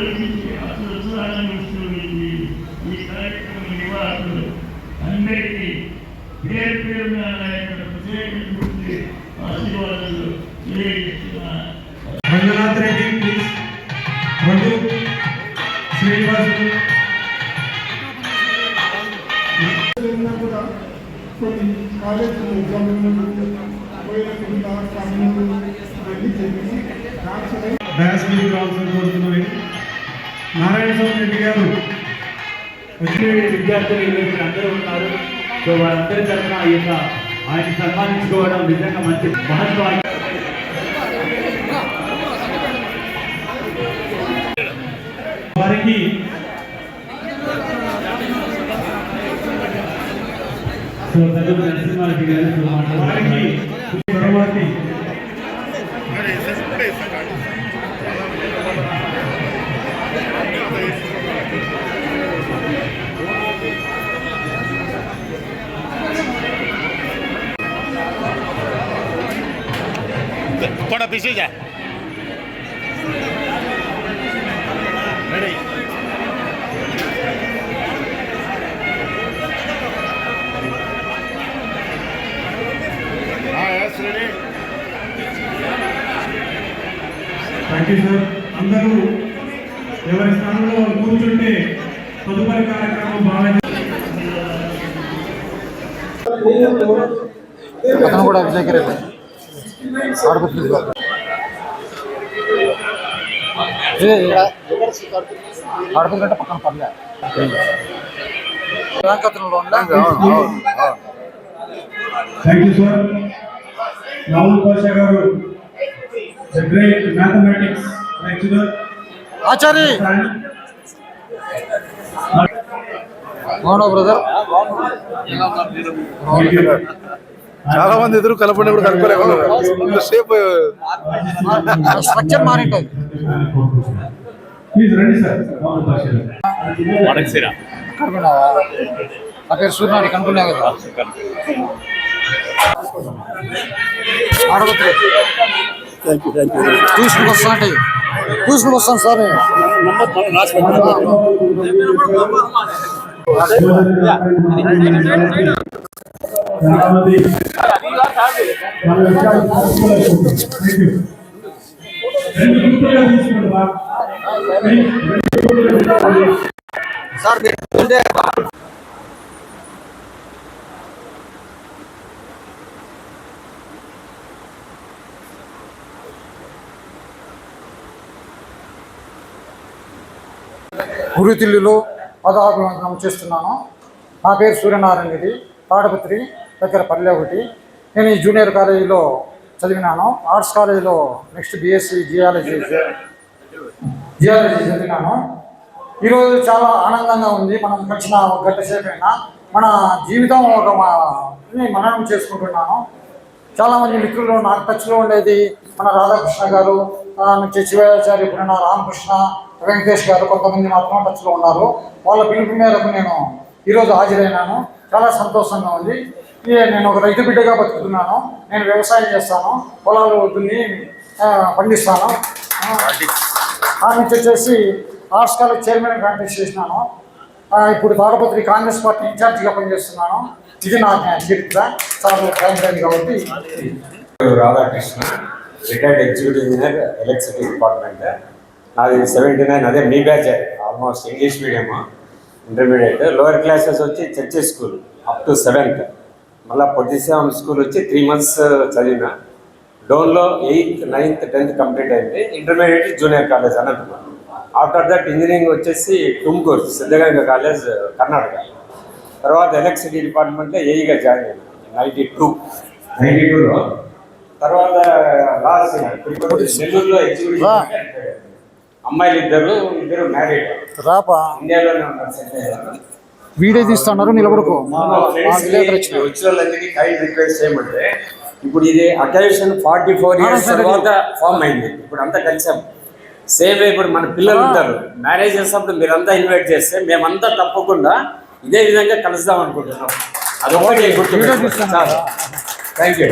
ఈ కార్యక్రమం నిర్వాహకులు అందరికీ పేరు పేరున ప్రత్యేకటువంటి ఆశీర్వాదాలు తెలియజేస్తున్నారు. రంగనాథ్ రెడ్డి ప్లీజ్, రఘు శ్రీనివాసులు కొన్ని కాలేజీలు ఎగ్జామ్లు నారాయణ స్వామి రెడ్డి గారు విద్యార్థులు అందరూ ఉన్నారు. సో వారందరి తరఫున ఆయన సన్మానించుకోవడం నిజంగా మంచి మహత్వం. వారికి నరసింహారెడ్డి గారు వారికి తర్వాతి थोड़ा पीछे जा ready ready thank you sir. అందరూ ఎవరి స్థానంలో కూర్చుంటే తదుపరి కార్యక్రమం బాగా అతను కూడా విజయ్ రెడ్డి ఆడపిల్లంటే పక్కన పర్లే thank you sir. Rahul Pasha గారు the great mathematics lecturer Achari brother. చాలా మంది ఎదురు కలపండి కూడా కలపలేకుండా షేప్ స్ట్రక్చర్ మారింటుంది. ప్లీజ్ రండి సార్. నా పేరు సూర్యనాడి కనుక్కున్నా కదా ఆడగొచ్చు ట్యూషన్కి వస్తాను సార్. సార్ గురుతిల్లులో పదాభివందనం చేస్తున్నాను. నా పేరు సూర్యనారాయణ రెడ్డి, తాడపత్రి దగ్గర పల్లె ఒకటి. నేను ఈ జూనియర్ కాలేజీలో చదివినాను. ఆర్ట్స్ కాలేజీలో నెక్స్ట్ బీఎస్సీ జియాలజీ చదివినాను. ఈరోజు చాలా ఆనందంగా ఉంది. మనం వచ్చిన ఒక గంట సేపు అయినా మన జీవితం మననం చేసుకుంటున్నాను. చాలామంది మిత్రులు నాకు టచ్లో ఉండేది మన రాధాకృష్ణ గారు నుంచి శివాచార్య పురాణ రామకృష్ణ వెంకటేష్ గారు కొంతమంది మాత్రం టచ్లో ఉన్నారు. వాళ్ళ పిలుపు మేరకు నేను ఈరోజు హాజరైనాను. చాలా సంతోషంగా ఉంది. నేను ఒక రైతు బిడ్డగా బతుకుతున్నాను. నేను వ్యవసాయం చేస్తాను, పొలాలు దున్ని పండిస్తాను. ఆ నుంచి వచ్చేసి ఆర్ట్స్ కాలేజ్ చైర్మన్ కాంటెస్ట్ చేసినాను. ఇప్పుడు తాడపత్రి కాంగ్రెస్ పార్టీ ఇన్ఛార్జిగా పనిచేస్తున్నాను. ఇది నా చరిత్ర. చాలా బాగుంటుంది కాబట్టి. Radhakrishna, retired executive engineer, electricity department. నాది 79. అదే మీ batch, almost English medium, intermediate. Lower classes వచ్చి church school up to 7th. మళ్ళీ పొద్దుసేవం స్కూల్ వచ్చి 3 months చదివిన. డోన్లో 8th, 9th, 10th కంప్లీట్ అయింది. Intermediate junior college Anantapuram. After that engineering వచ్చేసి టుమ్కూర్ సిద్ధగంగా కాలేజ్ కర్ణాటక. తర్వాత ఎలక్ట్రిసిటీ డిపార్ట్మెంట్లో ఏఈగా జాయిన్ అయ్యాను 92లో. తర్వాత లాస్ట్ నెల్లూరులో ఎగ్జిక్యూటివ్. అమ్మాయిలు ఇద్దరు మ్యారీడ్, ఇండియాలోనే ఉన్నారు. వీడియో తీస్తున్నారు, నిలబడుకో. వచ్చిన వాళ్ళందరికీ కైండ్ రిక్వెస్ట్ చేయమంటే, ఇప్పుడు ఇది అకేషన్ 44 years తర్వాత ఫామ్ అయింది. ఇప్పుడు అంతా కలిసాం. సేమ్ ఇప్పుడు మన పిల్లలు ఉంటారు, మ్యారేజ్ చేసినప్పుడు మీరంతా ఇన్వైట్ చేస్తే మేమంతా తప్పకుండా ఇదే విధంగా కలుద్దాం అనుకుంటున్నాం. అదొకటి గుర్తు. Thank you.